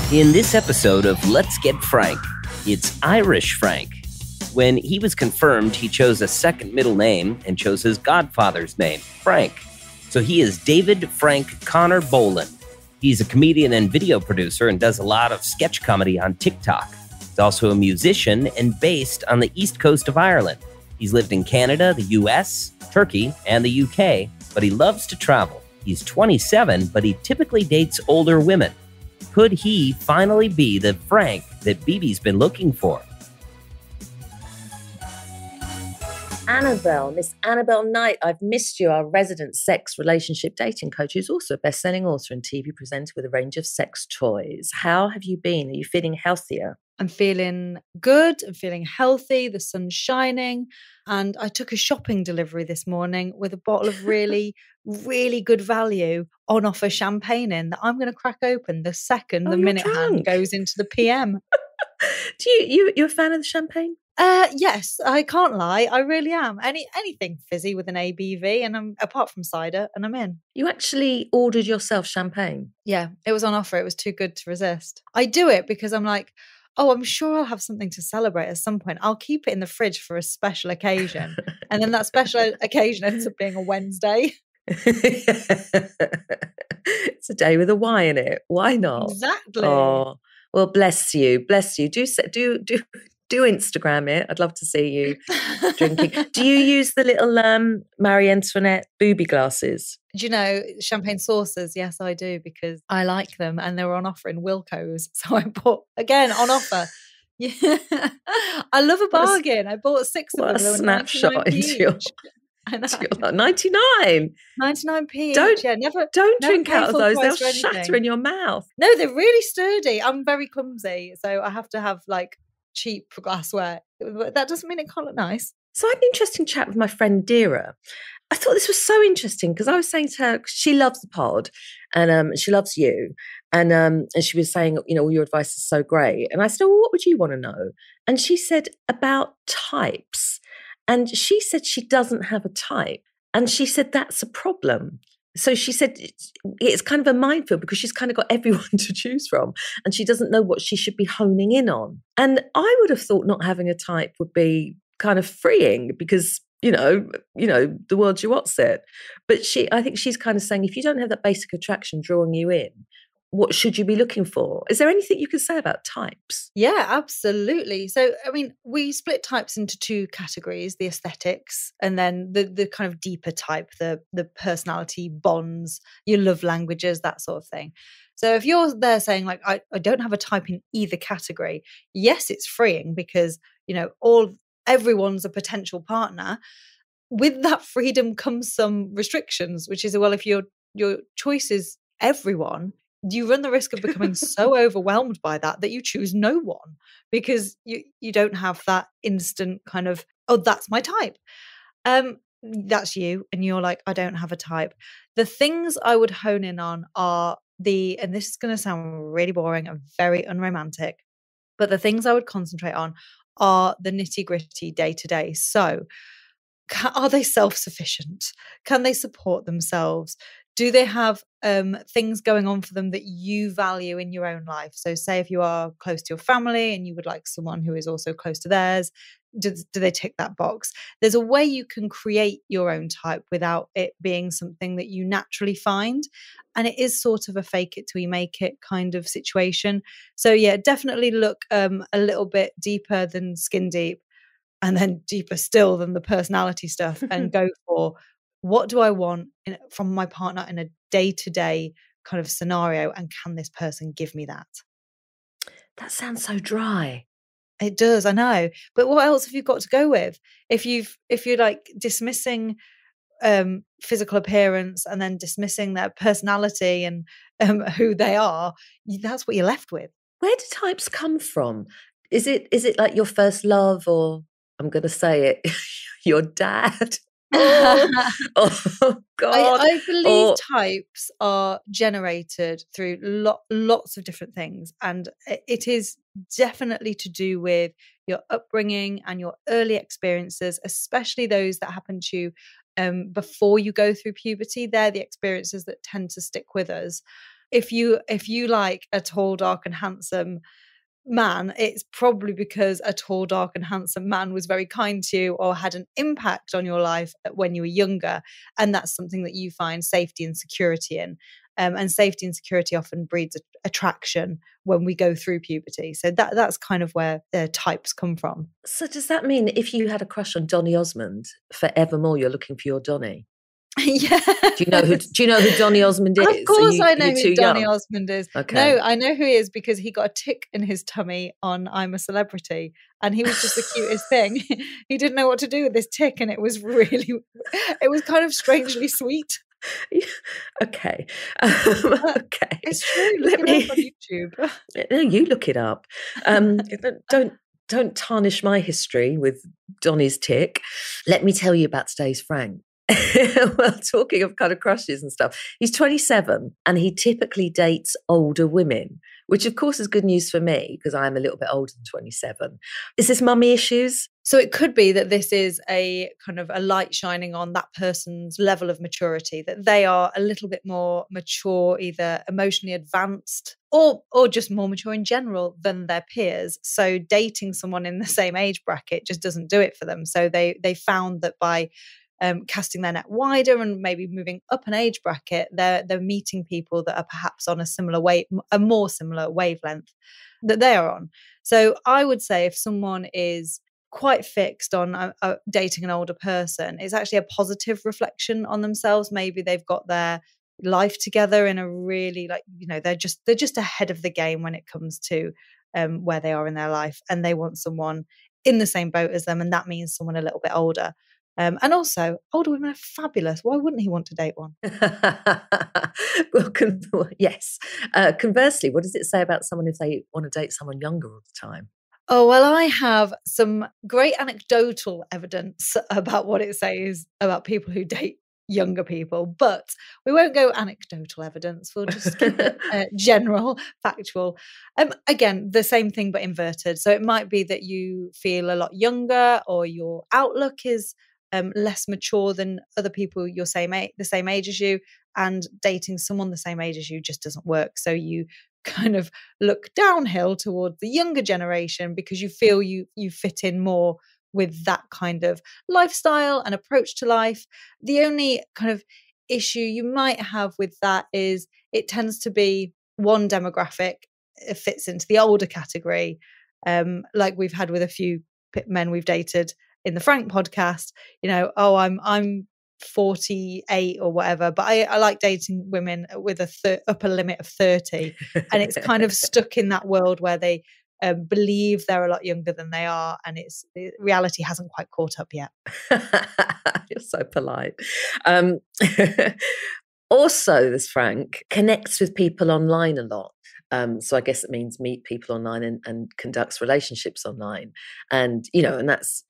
In this episode of Let's Get Frank, it's Irish Frank. When he was confirmed, he chose a second middle name and chose his godfather's name, Frank. So he is David Frank Connor Boland. He's a comedian and video producer and does a lot of sketch comedy on TikTok. He's also a musician and based on the east coast of Ireland. He's lived in Canada, the US, Turkey, and the UK, but he loves to travel. He's 27, but he typically dates older women. Could he finally be the Frank that Bibi's been looking for? Annabelle, Miss Annabelle Knight, I've missed you, our resident sex relationship dating coach, who's also a best-selling author and TV presenter with a range of sex toys. How have you been? Are you feeling healthier? I'm feeling good. I'm feeling healthy. The sun's shining. And I took a shopping delivery this morning with a bottle of really, really good value on offer champagne in that I'm going to crack open the second the minute hand goes into the PM. You're a fan of the champagne? Yes, I can't lie. I really am. Anything fizzy with an ABV, and I'm apart from cider, and I'm in. You actually ordered yourself champagne? Yeah, it was on offer. It was too good to resist. I do it because I'm like, oh, I'm sure I'll have something to celebrate at some point. I'll keep it in the fridge for a special occasion. And then that special occasion ends up being a Wednesday. It's a day with a Y in it. Why not? Exactly. Oh, well, bless you. Bless you. Do Instagram it. I'd love to see you drinking. Do you use the little Marie Antoinette booby glasses? Do you know champagne saucers? Yes, I do, because I like them and they were on offer in Wilko's. So I bought, again, on offer. Yeah. I love a bargain. I bought 6 of them. What a snapshot into your... I know. Like 99. 99p each. Don't drink out of those. They'll shatter in your mouth. No, they're really sturdy. I'm very clumsy, so I have to have like cheap glassware. That doesn't mean it can't look nice. So I had an interesting chat with my friend Dira. I thought this was so interesting because I was saying to her, she loves the pod and she loves you. And she was saying, you know, all your advice is so great. And I said, well, what would you want to know? And she said about types. And she said she doesn't have a type. And she said that's a problem. So she said it's kind of a minefield because she's kind of got everyone to choose from and she doesn't know what she should be honing in on. And I would have thought not having a type would be kind of freeing because, you know, the world's your what's it. But I think she's kind of saying if you don't have that basic attraction drawing you in, what should you be looking for? Is there anything you can say about types? Yeah, absolutely. So, I mean, we split types into 2 categories, the aesthetics and then the kind of deeper type, the personality bonds, your love languages, that sort of thing. So if you're there saying like, I don't have a type in either category, yes, it's freeing because, you know, everyone's a potential partner. With that freedom comes some restrictions, which is, well, if your choice is everyone, you run the risk of becoming so overwhelmed by that you choose no one because you don't have that instant kind of, oh, that's my type. That's you. And you're like, I don't have a type. The things I would hone in on are and this is going to sound really boring and very unromantic, but the things I would concentrate on are the nitty gritty day to day. So are they self-sufficient? Can they support themselves? Do they have things going on for them that you value in your own life? So say if you are close to your family and you would like someone who is also close to theirs, do they tick that box? There's a way you can create your own type without it being something that you naturally find. And it is sort of a fake it till you make it kind of situation. So yeah, definitely look a little bit deeper than skin deep and then deeper still than the personality stuff and go for what do I want from my partner in a day-to-day kind of scenario, and can this person give me that? That sounds so dry. It does, I know. But what else have you got to go with? If you're like dismissing physical appearance and then dismissing their personality and who they are, that's what you're left with. Where do types come from? Is it like your first love, or I'm going to say it, your dad? Oh God! I believe types are generated through lots of different things, and it is definitely to do with your upbringing and your early experiences, especially those that happen to you before you go through puberty. They're the experiences that tend to stick with us. if you like a tall, dark and handsome man, it's probably because a tall, dark and handsome man was very kind to you or had an impact on your life when you were younger, and that's something that you find safety and security in. And safety and security often breeds attraction when we go through puberty. So that's kind of where the types come from. So does that mean if you had a crush on Donny Osmond, forevermore you're looking for your Donny? Yeah. Do you know who Donny Osmond is? Of course I know who Donny young? Osmond is. Okay. No, I know who he is because he got a tick in his tummy on I'm a Celebrity, and he was just the cutest thing. He didn't know what to do with this tick, and it was kind of strangely sweet. Okay. Okay. It's true. Look it up on YouTube. No, you look it up. Don't tarnish my history with Donny's tick. Let me tell you about today's Frank. Well, talking of kind of crushes and stuff, he's 27 and he typically dates older women, which of course is good news for me because I'm a little bit older than 27. Is this mummy issues? So it could be that this is a kind of a light shining on that person's level of maturity, that they are a little bit more mature, either emotionally advanced or just more mature in general than their peers. So dating someone in the same age bracket just doesn't do it for them. So they found that by casting their net wider and maybe moving up an age bracket, they're meeting people that are perhaps on a more similar wavelength that they are on. So I would say if someone is quite fixed on dating an older person, it's actually a positive reflection on themselves. Maybe they've got their life together in a really, like, you know, they're just ahead of the game when it comes to where they are in their life, and they want someone in the same boat as them, and that means someone a little bit older. And also, older women are fabulous. Why wouldn't he want to date one? Well, yes. Conversely, what does it say about someone if they want to date someone younger all the time? Oh, well, I have some great anecdotal evidence about what it says about people who date younger people, but we won't go anecdotal evidence. We'll just keep it general, factual. Again, the same thing, but inverted. So it might be that you feel a lot younger, or your outlook is less mature than other people the same age as you, and dating someone the same age as you just doesn't work. So you kind of look downhill towards the younger generation because you feel you fit in more with that kind of lifestyle and approach to life. The only kind of issue you might have with that is it tends to be one demographic. It fits into the older category, like we've had with a few men we've dated in the Frank podcast. You know, oh, I'm 48 or whatever, but I like dating women with a upper limit of 30, and it's kind of stuck in that world where they believe they're a lot younger than they are, and reality hasn't quite caught up yet. You're so polite. Also, this Frank connects with people online a lot. So I guess it means meet people online and conducts relationships online. And, and that's,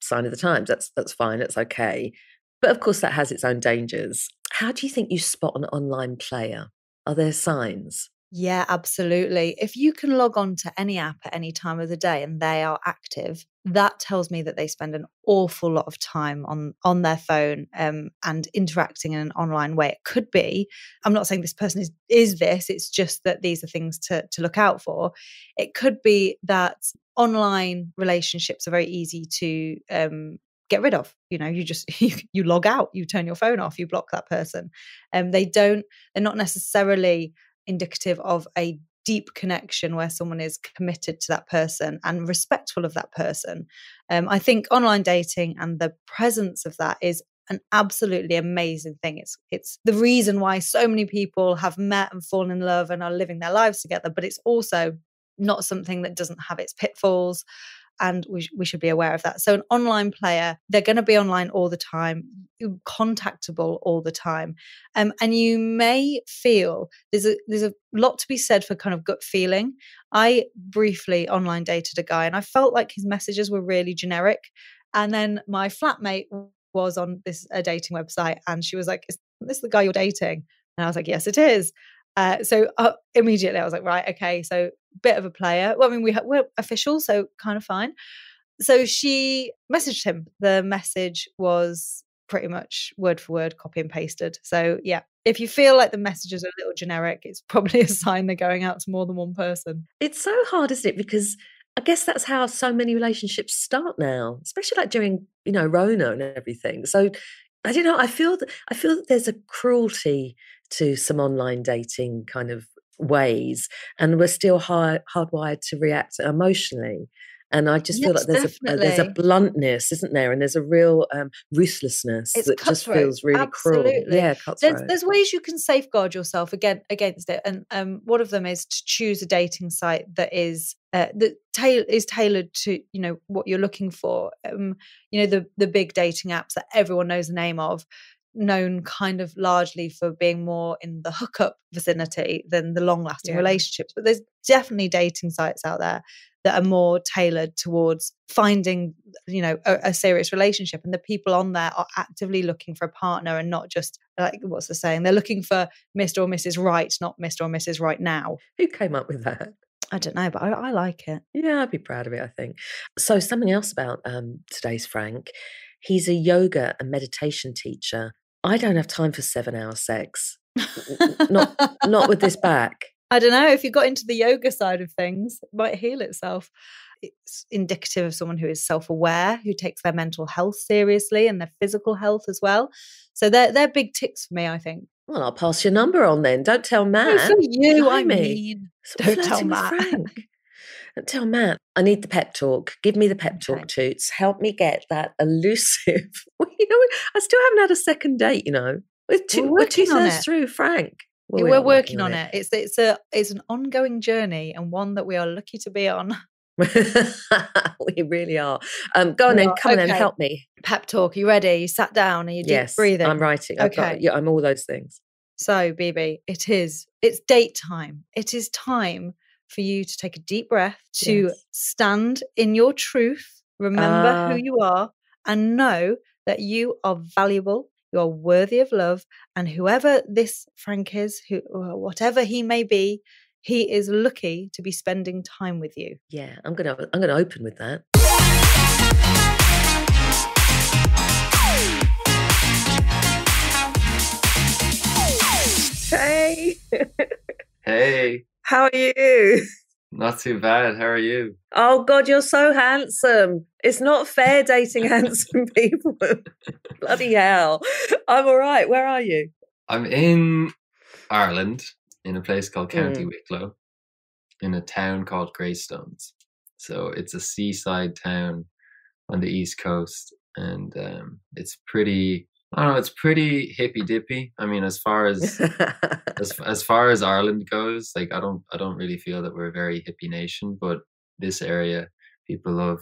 sign of the times. That's fine. That's okay. But of course, that has its own dangers. How do you think you spot an online player? Are there signs? Yeah, absolutely. If you can log on to any app at any time of the day and they are active, that tells me that they spend an awful lot of time on their phone and interacting in an online way. It could be, I'm not saying this person is this, it's just that these are things to look out for. It could be that online relationships are very easy to get rid of. You just you log out, you turn your phone off, you block that person. They're not necessarily indicative of a deep connection where someone is committed to that person and respectful of that person. I think online dating and the presence of that is an absolutely amazing thing. It's the reason why so many people have met and fallen in love and are living their lives together, but it's also not something that doesn't have its pitfalls. And we should be aware of that. So an online player, they're going to be online all the time, contactable all the time. And you may feel there's a lot to be said for kind of gut feeling. I briefly online dated a guy and I felt like his messages were really generic. And then my flatmate was on a dating website and she was like, "Is this the guy you're dating?" And I was like, "Yes, it is." So immediately I was like, right, okay, so bit of a player. Well, I mean, we're official, so kind of fine. So she messaged him. The message was pretty much word for word copy and pasted. So yeah, if you feel like the messages are a little generic, it's probably a sign they're going out to more than one person. It's so hard, isn't it? Because I guess that's how so many relationships start now, especially like during, Rona and everything. So I don't know. I feel that there's a cruelty to some online dating kind of ways, and we're still hardwired to react emotionally. And I just feel Yes, like there's a definitely. bluntness, isn't there? And there's a real ruthlessness It's that just cutthroat. feels really cruel. Absolutely. Yeah, cutthroat. There's ways you can safeguard yourself against it, and one of them is to choose a dating site that is tailored to what you're looking for. The big dating apps that everyone knows the name of, known kind of largely for being more in the hookup vicinity than the long-lasting relationships. But there's definitely dating sites out there that are more tailored towards finding, a serious relationship. And the people on there are actively looking for a partner, and not just like, what's the saying? They're looking for Mr. or Mrs. Right, not Mr. or Mrs. Right now. Who came up with that? I don't know, but I like it. Yeah, I'd be proud of it, I think. So something else about today's Frank. He's a yoga and meditation teacher. I don't have time for 7-hour sex. Not with this back. I don't know, if you got into the yoga side of things, it might heal itself. It's indicative of someone who is self-aware, who takes their mental health seriously and their physical health as well. So they're big ticks for me, I think. Well, I'll pass your number on then. Don't tell Matt. No, for you, Blimey. I mean. Don't tell Matt. Don't tell Matt. I need the pep talk. Give me the pep talk, Toots. Help me get that elusive. I still haven't had a second date, We're 2/3 through, Frank. Well, we're working on it. It's an ongoing journey, and one that we are lucky to be on. We really are. Go on then. Come on then. Help me. Pep talk. Are you ready? You sat down. Are you deep breathing? I'm writing. Okay. I'm all those things. So, Bibi, it's date time. It is time for you to take a deep breath, to stand in your truth, remember who you are, and know that you are valuable, you are worthy of love, and whoever this Frank is, whatever he may be, he is lucky to be spending time with you. Yeah, I'm gonna open with that. Hey. Hey. How are you? Not too bad. How are you? Oh, God, you're so handsome. It's not fair dating handsome people. Bloody hell. I'm all right. Where are you? I'm in Ireland, in a place called County Wicklow, in a town called Greystones. So it's a seaside town on the East Coast, and it's pretty... I don't know, it's pretty hippy dippy. I mean, as far as as far as Ireland goes, like I don't really feel that we're a very hippie nation, but this area, people love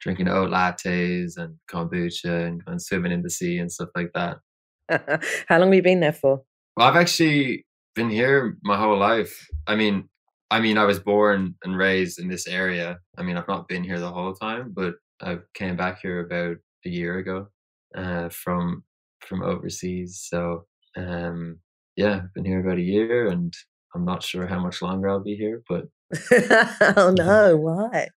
drinking oat lattes and kombucha and swimming in the sea and stuff like that. How long have you been there for? Well, I've actually been here my whole life. I mean, I was born and raised in this area. I mean, I've not been here the whole time, but I came back here about a year ago. From overseas. So yeah, I've been here about a year, and I'm not sure how much longer I'll be here, but oh no, why?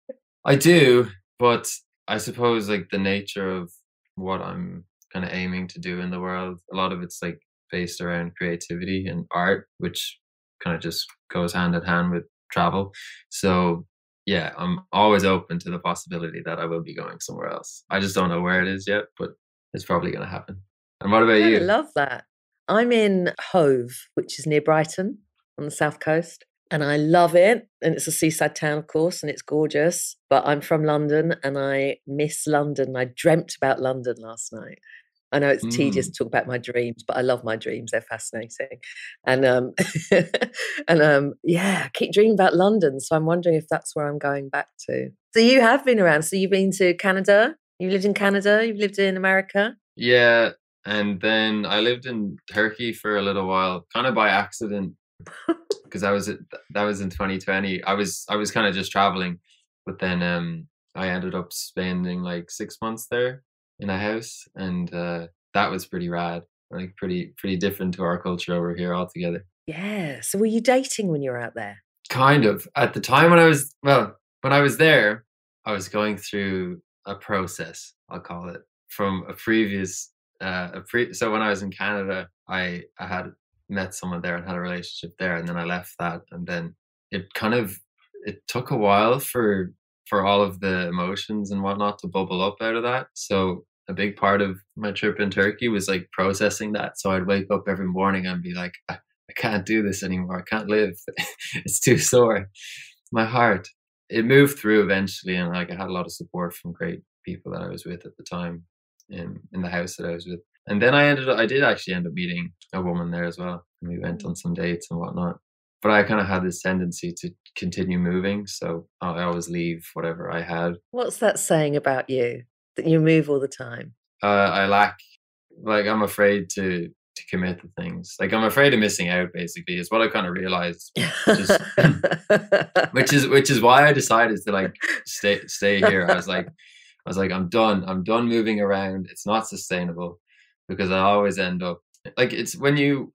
I do, but I suppose like the nature of what I'm kind of aiming to do in the world, a lot of it's like based around creativity and art, which kind of just goes hand in hand with travel. So yeah, I'm always open to the possibility that I will be going somewhere else. I just don't know where it is yet, but it's probably going to happen. And what about you? I love that. I'm in Hove, which is near Brighton on the south coast, and I love it. And it's a seaside town, of course, and it's gorgeous. But I'm from London, and I miss London. I dreamt about London last night. I know it's tedious to talk about my dreams, but I love my dreams. They're fascinating. And yeah, I keep dreaming about London. So I'm wondering if that's where I'm going back to. So you have been around. So you've been to Canada? You lived in Canada? You've lived in America? Yeah. And then I lived in Turkey for a little while, kind of by accident, because that was in 2020. I was kind of just traveling, but then I ended up spending like 6 months there in a house, and that was pretty rad, like pretty different to our culture over here altogether. Yeah. So were you dating when you were out there? Kind of. At the time when I was there, I was going through a process, I'll call it, from a previous So when I was in Canada, I had met someone there and had a relationship there, and then I left that, and then it took a while for all of the emotions and whatnot to bubble up out of that. So a big part of my trip in Turkey was like processing that. So I'd wake up every morning and be like, I can't do this anymore. I can't live. It's too sore. My heart. It moved through eventually, and like I had a lot of support from great people that I was with at the time in the house that I was with. And then I did actually end up meeting a woman there as well. And we went on some dates and whatnot. But I kind of had this tendency to continue moving. So I always leave whatever I had. What's that saying about you, that you move all the time? I lack, like, I'm afraid to commit to things. Like, I'm afraid of missing out, basically, is what I kind of realized. Which is why I decided to like stay here. I was like, I'm done moving around. It's not sustainable, because I always end up like, it's when you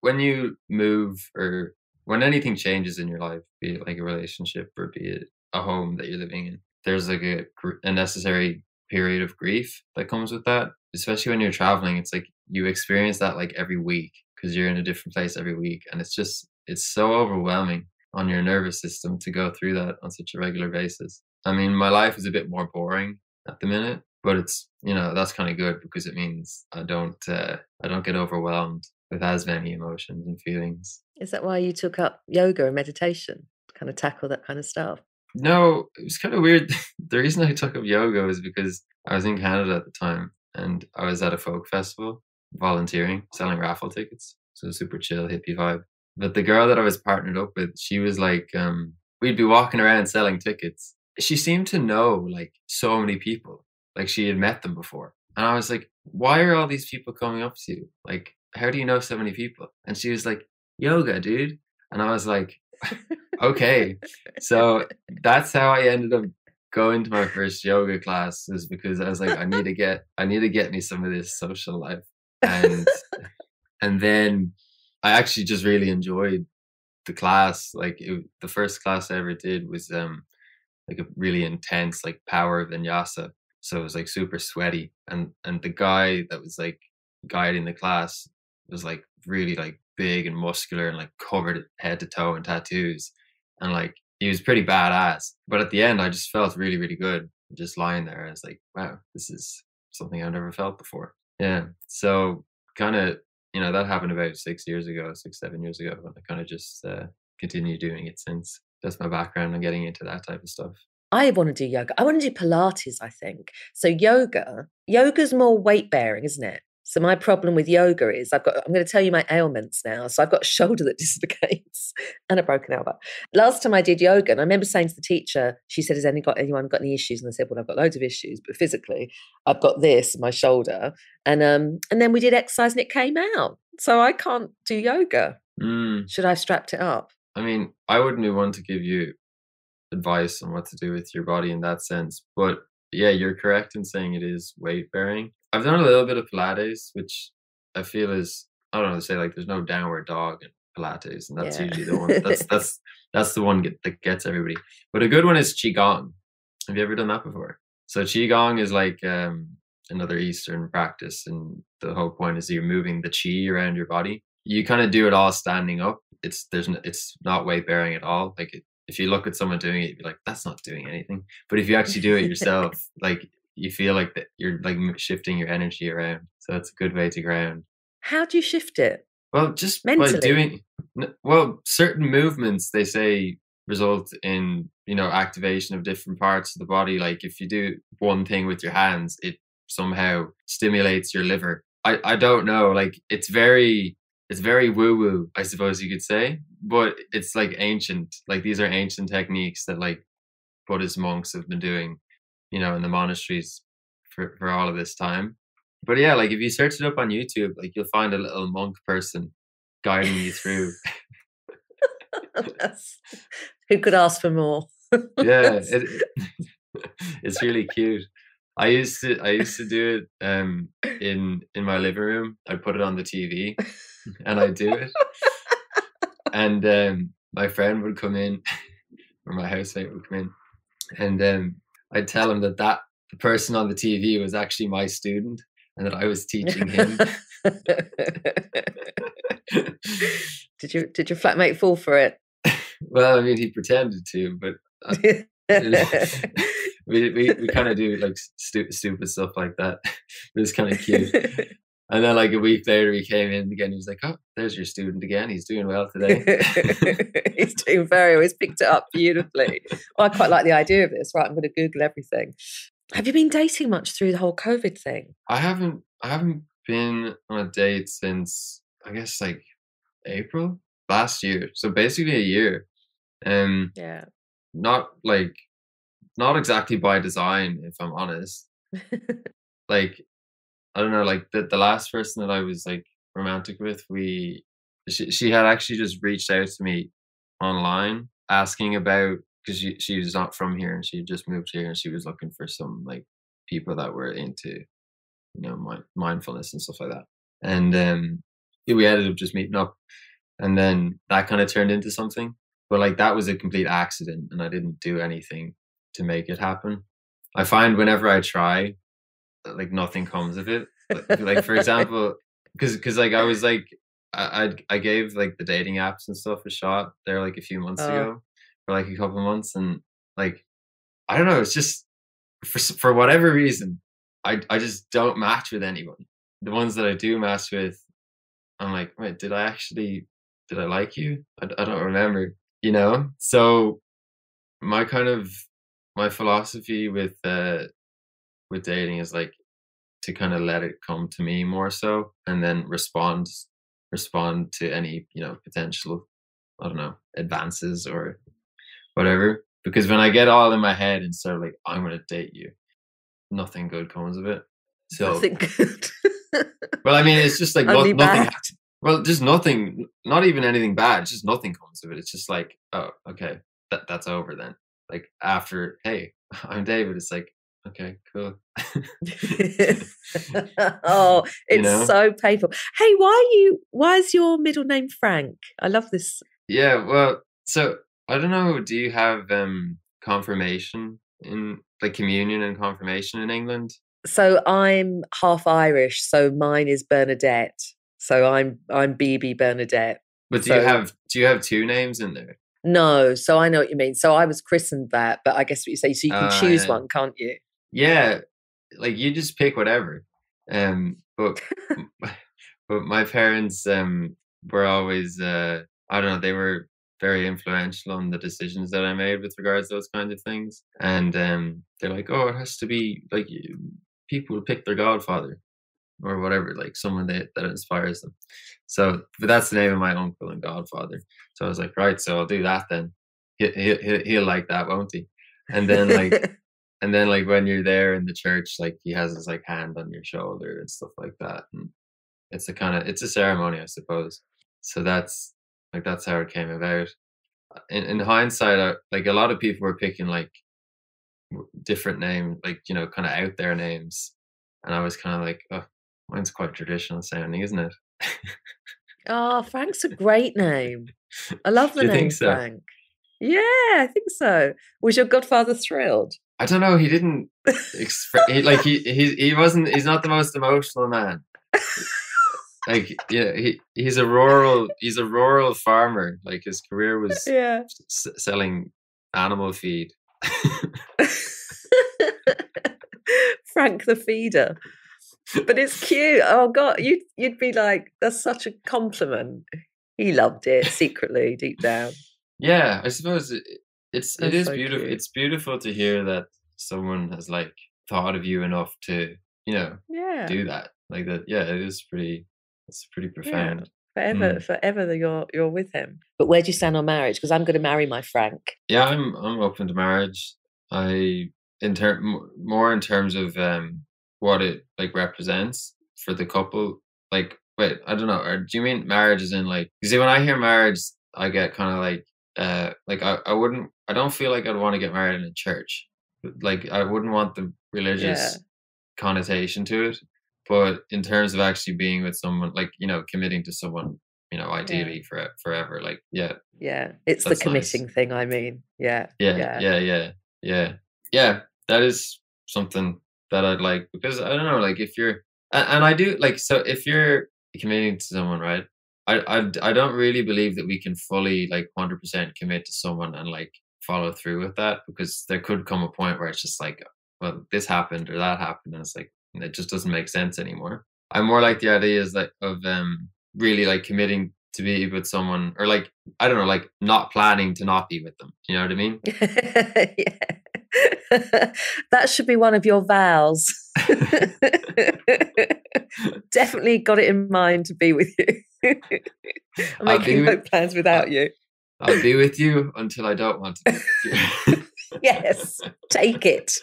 move, or when anything changes in your life, be it like a relationship or be it a home that you're living in, there's like a necessary period of grief that comes with that. Especially when you're traveling, it's like you experience that like every week, because you're in a different place every week, and it's so overwhelming on your nervous system to go through that on such a regular basis. I mean, my life is a bit more boring at the minute, but it's, that's kind of good, because it means I don't get overwhelmed with as many emotions and feelings. Is that why you took up yoga and meditation to kind of tackle that kind of stuff? No, it was kind of weird. The reason I took up yoga was because I was in Canada at the time, and I was at a folk festival volunteering, selling raffle tickets. So super chill, hippie vibe. But the girl that I was partnered up with, she was like, we'd be walking around selling tickets. She seemed to know like so many people, like she had met them before. And I was like, why are all these people coming up to you? Like, how do you know so many people? And she was like, yoga, dude. And I was like, okay. So that's how I ended up going to my first yoga class, is because I was like, I need to get me some of this social life. And then I actually just really enjoyed the class. Like, the first class I ever did was like a really intense like power vinyasa. So it was like super sweaty, and the guy that was like guiding the class was like really like big and muscular and like covered head to toe in tattoos, and like he was pretty badass. But at the end, I just felt really, really good just lying there. I was like, wow, this is something I've never felt before. Yeah. So kind of, that happened about 6, 7 years ago, and I kind of just continued doing it since. That's my background on getting into that type of stuff. I want to do yoga. I want to do Pilates, I think. So yoga's more weight bearing, isn't it? So my problem with yoga is I'm going to tell you my ailments now. So I've got a shoulder that dislocates and a broken elbow. Last time I did yoga, and I remember saying to the teacher, she said, has anyone got any issues? And I said, well, I've got loads of issues, but physically I've got this, my shoulder. And then we did exercise and it came out. So I can't do yoga. Should I have strapped it up? I mean, I wouldn't be one to give you advice on what to do with your body in that sense, but yeah, you're correct in saying it is weight bearing. I've done a little bit of Pilates, which I feel is, I don't know, to say like there's no downward dog in Pilates, and that's usually the one that's the one that gets everybody. But a good one is Qigong. Have you ever done that before? So Qigong is like another Eastern practice, and the whole point is you're moving the qi around your body. You kind of do it all standing up. It's not weight bearing at all. Like, if you look at someone doing it, you'd be like, that's not doing anything. But if you actually do it yourself, like, you feel like that you're like shifting your energy around. So it's a good way to ground. How do you shift it? Well, just mentally. By doing, certain movements, they say, result in, activation of different parts of the body. Like, if you do one thing with your hands, it somehow stimulates your liver. I don't know. Like, it's very woo-woo, I suppose you could say, but it's like ancient. Like, these are ancient techniques that like Buddhist monks have been doing, in the monasteries for all of this time. But yeah, like, if you search it up on YouTube, like, you'll find a little monk person guiding you through. Who could ask for more? Yeah, it's really cute. I used to do it in my living room. I'd put it on the TV and I'd do it. And my friend would come in, or my housemate would come in, and I'd tell him that the person on the TV was actually my student, and that I was teaching him. Did your flatmate fall for it? Well, I mean, he pretended to, but we kind of do like stupid stuff like that. It was kind of cute. And then like a week later, he came in again. He was like, "Oh, there's your student again. He's doing well today." He's doing very well. He's picked it up beautifully. Well, I quite like the idea of this. Right, I'm going to Google everything. Have you been dating much through the whole COVID thing? I haven't been on a date since, I guess, like April last year. So basically a year. Yeah. Not exactly by design, if I'm honest. Like, I don't know, like the last person that I was like romantic with, she had actually just reached out to me online asking about, because she was not from here and she just moved here, and she was looking for some like people that were into, mindfulness and stuff like that. And we ended up just meeting up, and then that kind of turned into something. But like that was a complete accident, and I didn't do anything to make it happen. I find whenever I try, like nothing comes of it. Like for example, because like I was like I gave like the dating apps and stuff a shot there like a few months ago, for like a couple of months, and like I don't know, it's just for whatever reason I just don't match with anyone. The ones that I do match with, I'm like, wait, did I like you? I don't remember, So my philosophy with dating is like to kind of let it come to me more so, and then respond to any potential, I don't know, advances or whatever. Because when I get all in my head and start like, I'm gonna date you, nothing good comes of it. So Nothing good. Well, I mean, it's just like Only nothing. bad. Well, just nothing. Not even anything bad. Just nothing comes of it. It's just like, oh, okay, that's over then. Like after, hey, I'm David. It's like, okay, cool. Oh, it's so painful. Hey, why is your middle name Frank? I love this. Yeah, well, so I don't know, do you have confirmation in like communion and confirmation in England? So I'm half Irish, so mine is Bernadette. So I'm Bibi Bernadette. But do you have two names in there? No, so I know what you mean. So I was christened that, but I guess what you say, so you can choose one, can't you? Yeah, like you just pick whatever. But but my parents were always I don't know, they were very influential on the decisions that I made with regards to those kinds of things. And they're like, oh, it has to be like people pick their godfather or whatever, like someone that inspires them. So, but that's the name of my uncle and godfather. So I was like, right, so I'll do that then. He'll like that, won't he? And then like when you're there in the church, like he has his like hand on your shoulder and stuff like that. And it's a ceremony, I suppose. So that's how it came about. In hindsight, like a lot of people were picking like different names, like kind of out there names, and I was kind of like, oh, mine's quite traditional sounding, isn't it? Oh, Frank's a great name. I love the Do you name think so? Frank. Yeah, I think so. Was your godfather thrilled? I don't know. He didn't. He wasn't. He's not the most emotional man. Like he's a rural farmer. Like his career was selling animal feed. Frank the feeder. But it's cute. Oh God, you'd be like, that's such a compliment. He loved it secretly, deep down. Yeah, I suppose it is so beautiful. Cute. It's beautiful to hear that someone has like thought of you enough to do that. Like that. Yeah, it's pretty profound. Yeah. Forever that you're with him. But where do you stand on marriage? Because I'm going to marry my Frank. Yeah, I'm open to marriage. More in terms of what it like represents for the couple. Like, wait, I don't know. Or do you mean marriage as in like? You see, when I hear marriage, I get kind of like I don't feel like I'd want to get married in a church. Like I wouldn't want the religious connotation to it. But in terms of actually being with someone, like committing to someone, ideally forever, like it's the committing thing. I mean, yeah. That is something that I'd like, because I don't know, like if you're And I do like, so if you're committing to someone, right? I don't really believe that we can fully like 100% commit to someone and like follow through with that, because there could come a point where it's just like, well, this happened or that happened, and it's like it just doesn't make sense anymore. I more like the idea is like of really like committing to be with someone, or like, I don't know, like not planning to not be with them. You know what I mean? Yeah. That should be one of your vows. Definitely got it in mind to be with you. I'm making no plans without you. I'll be with you until I don't want to be with you. Yes, take it.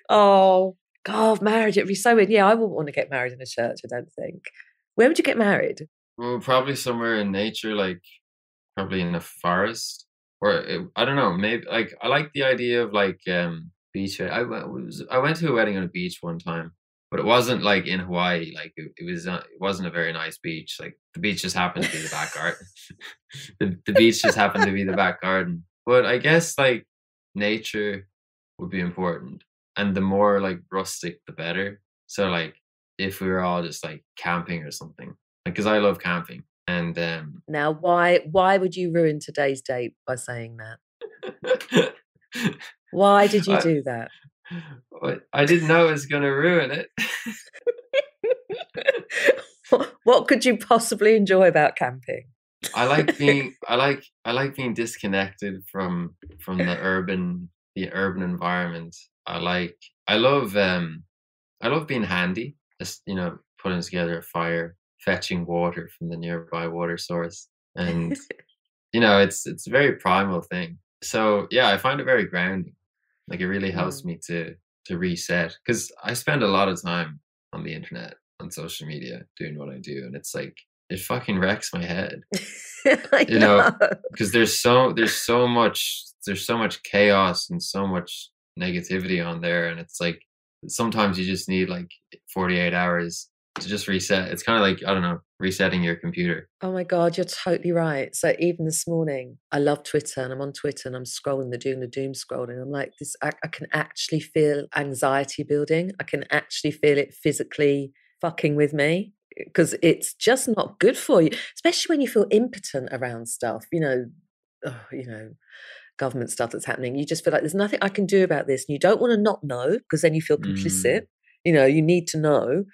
Oh, God, marriage, it'd be so weird. Yeah, I wouldn't want to get married in a church, I don't think. Where would you get married? Well, probably somewhere in nature, like probably in a forest, or I don't know, maybe like I like the idea of like beach. I went to a wedding on a beach one time, but it wasn't like in Hawaii. Like it wasn't a very nice beach. Like the beach just happened to be the back garden. The beach just happened to be the back garden. But I guess like nature would be important, and the more like rustic, the better. So like if we were all just like camping or something, like because I love camping. And now, why would you ruin today's date by saying that? Why did you do that? I didn't know it was going to ruin it. What could you possibly enjoy about camping? I like being disconnected from the urban environment. I love being handy. Just, you know, putting together a fire, fetching water from the nearby water source, and you know, it's a very primal thing. So yeah, I find it very grounding. Like it really helps me to reset, because I spend a lot of time on the internet, on social media, doing what I do, and it's like it fucking wrecks my head. You know, because there's so much chaos and so much negativity on there, and it's like sometimes you just need like 48 hours to just reset. It's kind of like, I don't know, resetting your computer. Oh my God, you're totally right. So even this morning, I love Twitter, and I'm on Twitter and I'm scrolling, doing the doom scrolling. I'm like, I can actually feel anxiety building. I can actually feel it physically fucking with me, because it's just not good for you, especially when you feel impotent around stuff, you know, government stuff that's happening. You just feel like there's nothing I can do about this. And you don't want to not know, because then you feel complicit. You know, you need to know.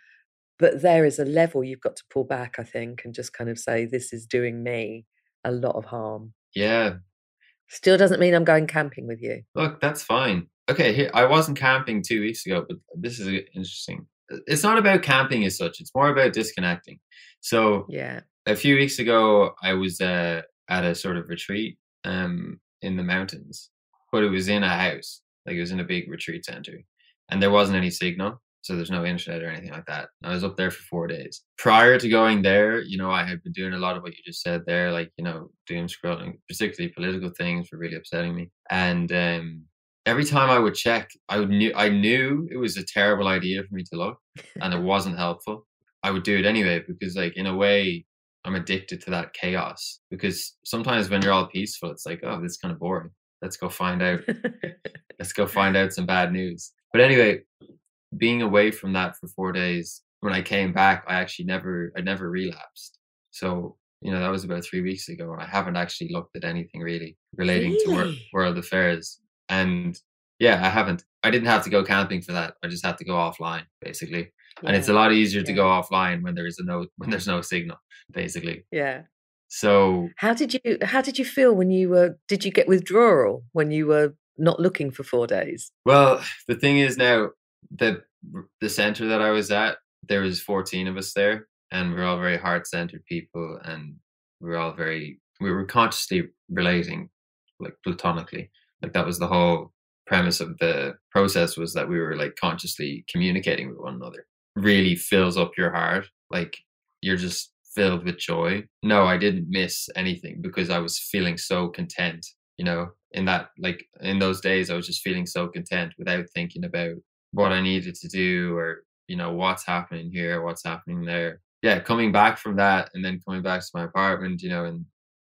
But there is a level you've got to pull back, I think, and just kind of say, this is doing me a lot of harm. Yeah. Still doesn't mean I'm going camping with you. Look, that's fine. Okay, here, I wasn't camping 2 weeks ago, but this is interesting. It's not about camping as such. It's more about disconnecting. So yeah, a few weeks ago, I was at a sort of retreat in the mountains, but it was in a house. Like it was in a big retreat center, and there wasn't any signal. So there's no internet or anything like that. I was up there for 4 days. Prior to going there, you know, I had been doing a lot of what you just said there, like, you know, doom scrolling, particularly political things were really upsetting me. And every time I would check, I knew it was a terrible idea for me to look, and it wasn't helpful. I would do it anyway, because like in a way I'm addicted to that chaos, because sometimes when you're all peaceful, it's like, oh, this is kind of boring. Let's go find out. Let's go find out some bad news. But anyway, being away from that for 4 days, when I came back, I never relapsed. So, you know, that was about 3 weeks ago, and I haven't actually looked at anything really relating to world affairs. And yeah, I didn't have to go camping for that. I just had to go offline, basically. Yeah. And it's a lot easier to go offline when there's no signal, basically. Yeah. So how did you feel when did you get withdrawal when you were not looking for 4 days? Well, the thing is now, the center that I was at, there was 14 of us there, and we were all very heart-centered people, and we were consciously relating, like platonically. Like that was the whole premise of the process, was that we were like consciously communicating with one another. Really fills up your heart, like you're just filled with joy. No, I didn't miss anything, because I was feeling so content, you know, in those days I was just feeling so content without thinking about what I needed to do, or, you know, what's happening here, what's happening there. Yeah, coming back from that, and then coming back to my apartment, you know,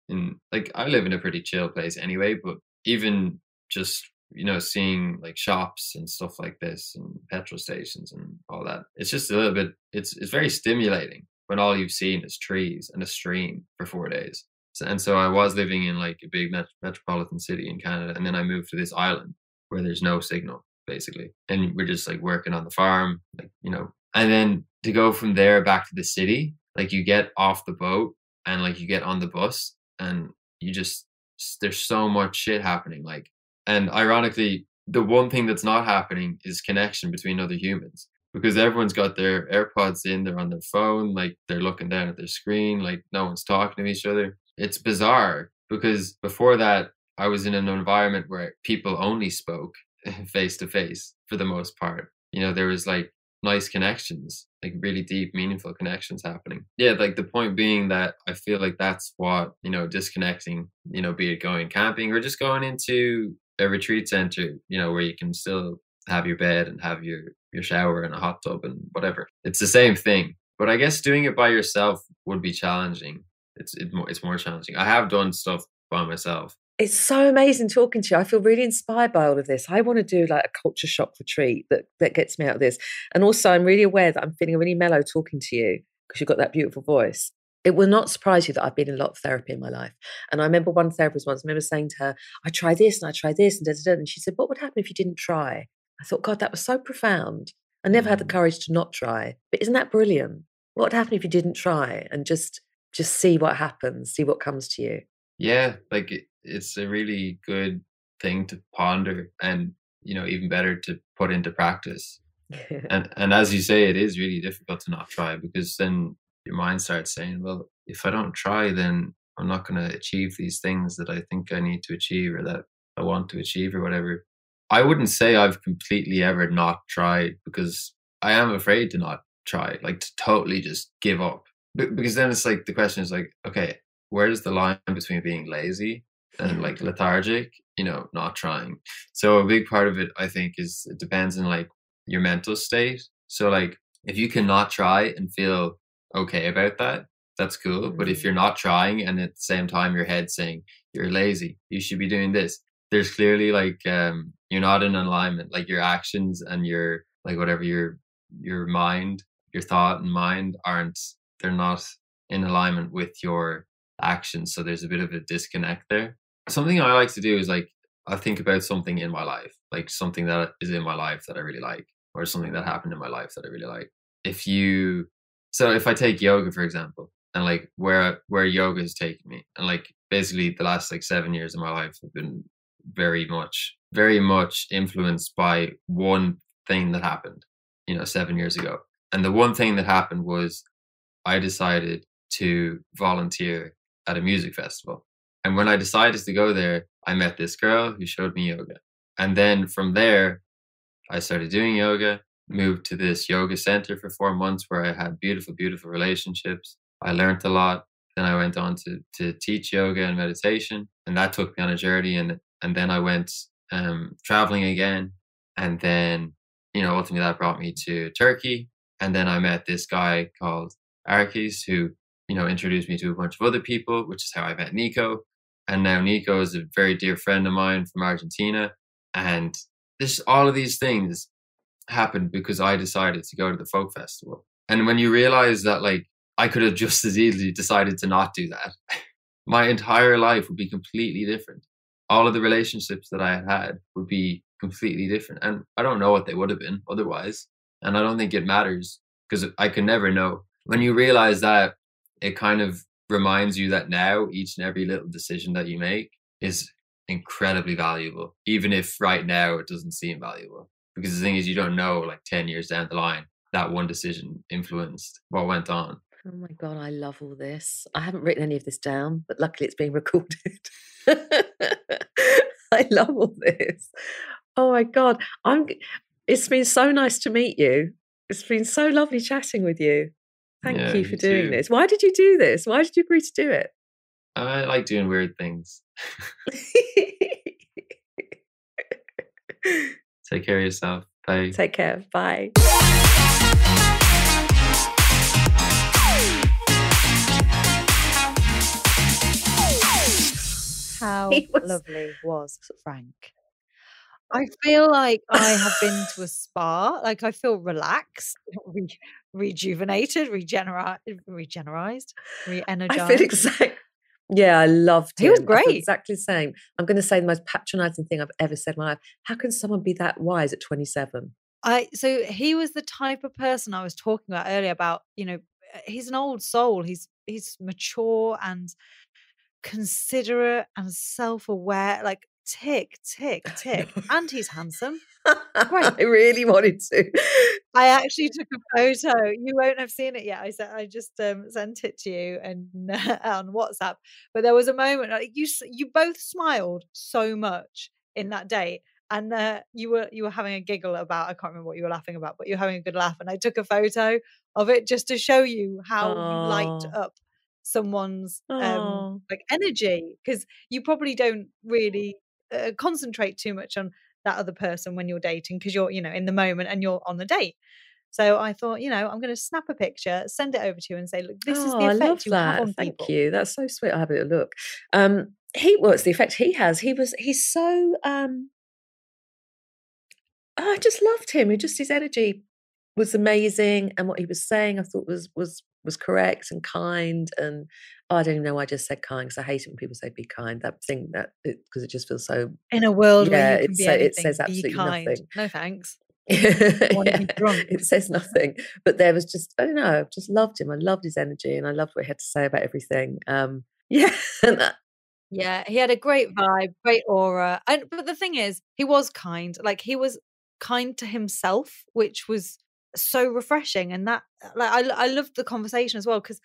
and like I live in a pretty chill place anyway, but even just you know, seeing like shops and stuff like this and petrol stations and all that. It's just a little bit, it's very stimulating when all you've seen is trees and a stream for 4 days. And so I was living in like a big metropolitan city in Canada, and then I moved to this island where there's no signal basically, and we're just like working on the farm, like, you know. And then to go from there back to the city, like you get off the boat and like you get on the bus and you just, there's so much shit happening, like. And ironically, the one thing that's not happening is connection between other humans, because everyone's got their AirPods in, they're on their phone, like they're looking down at their screen, like no one's talking to each other. It's bizarre, because before that, I was in an environment where people only spoke face to face for the most part. You know, there was like nice connections, like really deep, meaningful connections happening. Yeah, like the point being that I feel like that's what, you know, disconnecting, you know, be it going camping or just going into a retreat center, you know, where you can still have your bed and have your shower and a hot tub and whatever. It's the same thing. But I guess doing it by yourself would be challenging. It's more challenging. I have done stuff by myself. It's so amazing talking to you. I feel really inspired by all of this. I want to do like a culture shock retreat that gets me out of this. And also I'm really aware that I'm feeling really mellow talking to you because you've got that beautiful voice. It will not surprise you that I've been in a lot of therapy in my life. And I remember one therapist once, I remember saying to her, I try this and I try this and da-da-da. And she said, what would happen if you didn't try? I thought, God, that was so profound. I never had the courage to not try. But isn't that brilliant? What would happen if you didn't try and just see what happens, see what comes to you? Yeah, like it's a really good thing to ponder, and, you know, even better to put into practice. And as you say, it is really difficult to not try, because then your mind starts saying, well, if I don't try, then I'm not going to achieve these things that I think I need to achieve or that I want to achieve or whatever. I wouldn't say I've completely ever not tried, because I am afraid to not try, like to totally just give up. Because then it's like, the question is like, okay, where's the line between being lazy and like lethargic, you know, not trying? So a big part of it, I think, is it depends on like your mental state. So like if you cannot try and feel okay about that, that's cool. But if you're not trying and at the same time your head's saying you're lazy, you should be doing this, there's clearly like you're not in alignment. Like your actions and your like whatever your mind, your thought and mind they're not in alignment with your actions. So there's a bit of a disconnect there. Something I like to do is like I think about something in my life, like something that is in my life that I really like, or something that happened in my life that I really like. So if I take yoga, for example, and like where yoga has taken me, and like basically the last like 7 years of my life have been very much influenced by one thing that happened, you know, 7 years ago. And the one thing that happened was I decided to volunteer at a music festival. And when I decided to go there, I met this girl who showed me yoga. And then from there, I started doing yoga, moved to this yoga center for 4 months where I had beautiful, beautiful relationships. I learned a lot. Then I went on to teach yoga and meditation. And that took me on a journey. And then I went traveling again. And then, you know, ultimately that brought me to Turkey. And then I met this guy called Arkis who, you know, introduced me to a bunch of other people, which is how I met Nico. And now Nico is a very dear friend of mine from Argentina. And all of these things happened because I decided to go to the folk festival. And when you realize that, like, I could have just as easily decided to not do that, my entire life would be completely different. All of the relationships that I had would be completely different. And I don't know what they would have been otherwise. And I don't think it matters, because I can never know. When you realize that, it kind of reminds you that now each and every little decision that you make is incredibly valuable, even if right now it doesn't seem valuable. Because the thing is, you don't know, like 10 years down the line, that one decision influenced what went on. Oh my God, I love all this. I haven't written any of this down, but luckily it's being recorded. I love all this. Oh my God. It's been so nice to meet you. It's been so lovely chatting with you. Thank you for doing this. Why did you do this? Why did you agree to do it? I like doing weird things. Take care of yourself. Bye. Take care. Bye. How lovely was Frank? I feel like I have been to a spa. Like I feel relaxed, rejuvenated, re-energized. I feel exactly. Yeah, I loved him. He was I feel great. exactly the same. I'm going to say the most patronizing thing I've ever said in my life. How can someone be that wise at 27? So he was the type of person I was talking about earlier about, he's an old soul. He's mature and considerate and self-aware, like tick, tick, tick. And he's handsome. Great. I really wanted to. I actually took a photo. You won't have seen it yet. I just sent it to you and on WhatsApp. But there was a moment like you both smiled so much in that date, and you were having a giggle about, I can't remember what you were laughing about, but you're having a good laugh. And I took a photo of it just to show you how you light up someone's like energy, because you probably don't really concentrate too much on that other person when you're dating, because you're in the moment and you're on the date. So I thought, I'm going to snap a picture, send it over to you and say, look, this is the effect you have on Thank people. you. That's so sweet. I'll have a little look. What's the effect he has? He's so I just loved him. His energy was amazing, and what he was saying I thought was correct and kind. And I don't even know why I just said kind, because I hate it when people say be kind. That thing because it just feels so, in a world where you can be anything, it says absolutely be kind. nothing. No thanks. Yeah, be drunk. it says nothing. But there was just, I don't know, I just loved him. I loved his energy, and I loved what he had to say about everything. Yeah. Yeah, he had a great vibe, great aura. But the thing is, he was kind. Like he was kind to himself, which was so refreshing. And that, like, I loved the conversation as well, because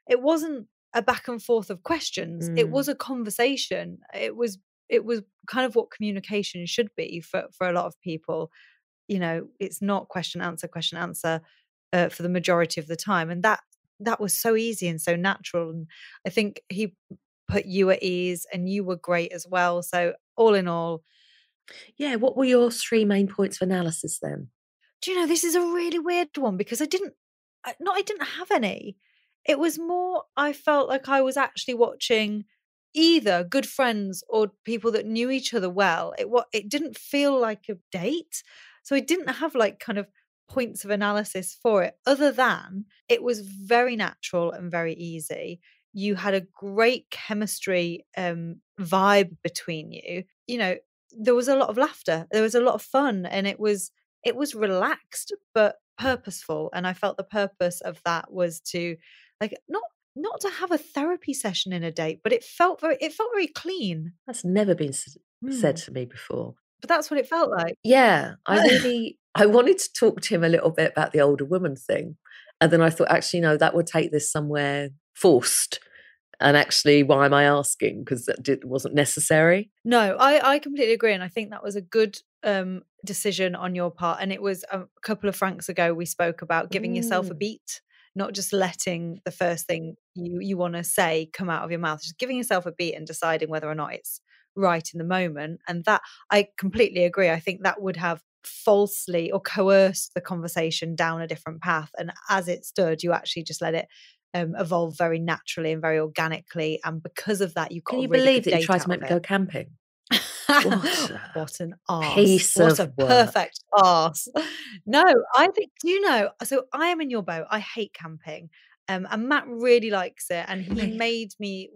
it wasn't a back and forth of questions. It was a conversation. It was kind of what communication should be for a lot of people. It's not question answer for the majority of the time, and that was so easy and so natural. And I think he put you at ease, and you were great as well. So all in all, yeah. What were your 3 main points of analysis then? do you know, this is a really weird one, because I didn't have any. It was more, I felt like I was actually watching either good friends or people that knew each other well. It didn't feel like a date. So I didn't have like kind of points of analysis for it, other than it was very natural and very easy. You had a great chemistry vibe between you. There was a lot of laughter. There was a lot of fun, and it was relaxed but purposeful. And I felt the purpose of that was to, like, not to have a therapy session in a date, but it felt very clean. That's never been said to me before. But that's what it felt like. Yeah, I wanted to talk to him a little bit about the older woman thing. And then I thought, actually, no, that would take this somewhere forced. And actually, why am I asking? Because that wasn't necessary. No, I completely agree. And I think that was a good decision on your part. And it was a couple of Franks ago, we spoke about giving yourself a beat, not just letting the first thing you want to say come out of your mouth, just giving yourself a beat and deciding whether or not it's right in the moment. And that, I completely agree. I think that would have falsely or coerced the conversation down a different path. And as it stood, you actually just let it evolve very naturally and very organically. And because of that, you got Can you really believe good that you tried date to make me go camping? What an arse. Piece what of a work. perfect arse. No, I think, do you know, so I am in your boat. I hate camping. And Matt really likes it. And he made me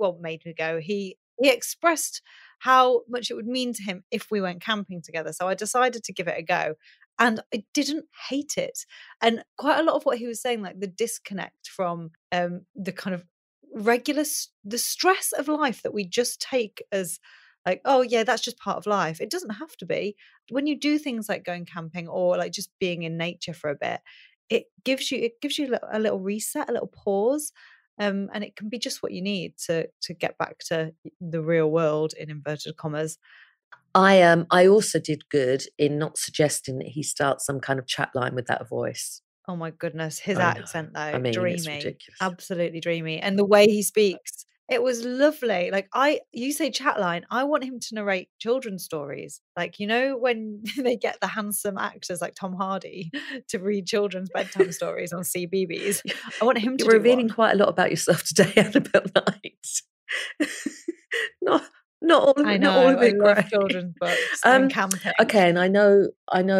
go. He expressed how much it would mean to him if we went camping together. So I decided to give it a go. And I didn't hate it. And quite a lot of what he was saying, like the disconnect from the kind of the stress of life that we just take as like, oh yeah, that's just part of life. It doesn't have to be. When you do things like going camping or like just being in nature for a bit, it gives you a little reset, a little pause. And it can be just what you need to get back to the real world, in inverted commas. I also did good in not suggesting that he starts some kind of chat line with that voice. Oh my goodness, his accent though, dreamy, it's ridiculous. Absolutely dreamy. And the way he speaks, it was lovely. Like you say chat line, I want him to narrate children's stories. Like, when they get the handsome actors like Tom Hardy to read children's bedtime stories on CBeebies, I want him to You're revealing quite a lot about yourself today, Annabelle Knight. not all I of know. I it love great. children's books and camping. Okay, and I know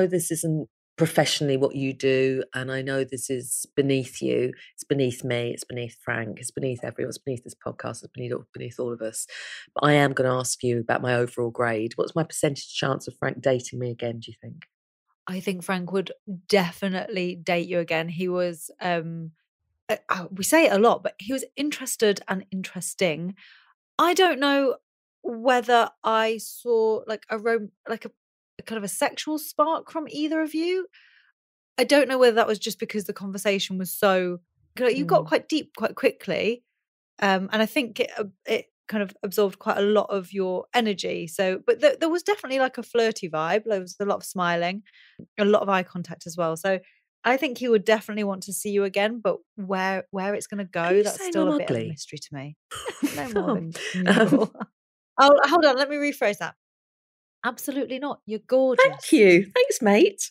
this isn't professionally what you do, and I know this is beneath you. It's beneath me. It's beneath Frank. It's beneath everyone. It's beneath this podcast. It's beneath all of us. But I am going to ask you about my overall grade. What's my percentage chance of Frank dating me again, do you think? I think Frank would definitely date you again. He was, we say it a lot, but he was interested and interesting. I don't know whether I saw like a kind of a sexual spark from either of you. I don't know whether that was just because the conversation was so, you got quite deep quite quickly, and I think it kind of absorbed quite a lot of your energy. So, but there was definitely like a flirty vibe. There was a lot of smiling, a lot of eye contact as well. So I think he would definitely want to see you again, but where it's going to go, that's still a bit of a mystery to me. No more than usual. Oh, hold on. Let me rephrase that. Absolutely not. You're gorgeous. Thank you. Thanks, mate.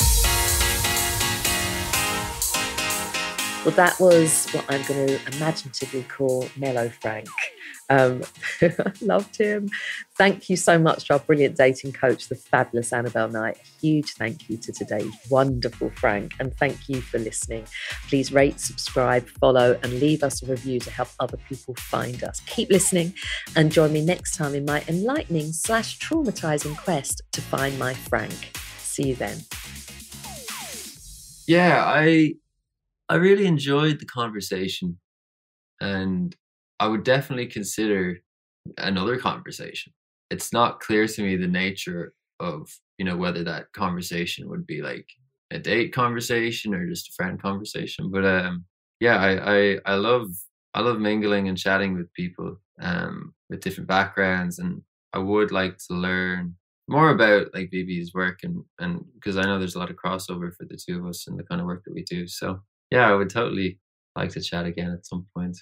Well, that was what I'm going to imaginatively call Mellow Frank. I loved him. Thank you so much to our brilliant dating coach, the fabulous Annabelle Knight. A huge thank you to today's wonderful Frank, and thank you for listening. Please rate, subscribe, follow, and leave us a review to help other people find us. Keep listening and join me next time in my enlightening / traumatizing quest to find my Frank. See you then. Yeah, I really enjoyed the conversation, and I would definitely consider another conversation. It's not clear to me the nature of, whether that conversation would be like a date conversation or just a friend conversation. But I love mingling and chatting with people with different backgrounds, and I would like to learn more about like Bibi's work, and because I know there's a lot of crossover for the two of us and the kind of work that we do. So yeah, I would totally like to chat again at some point.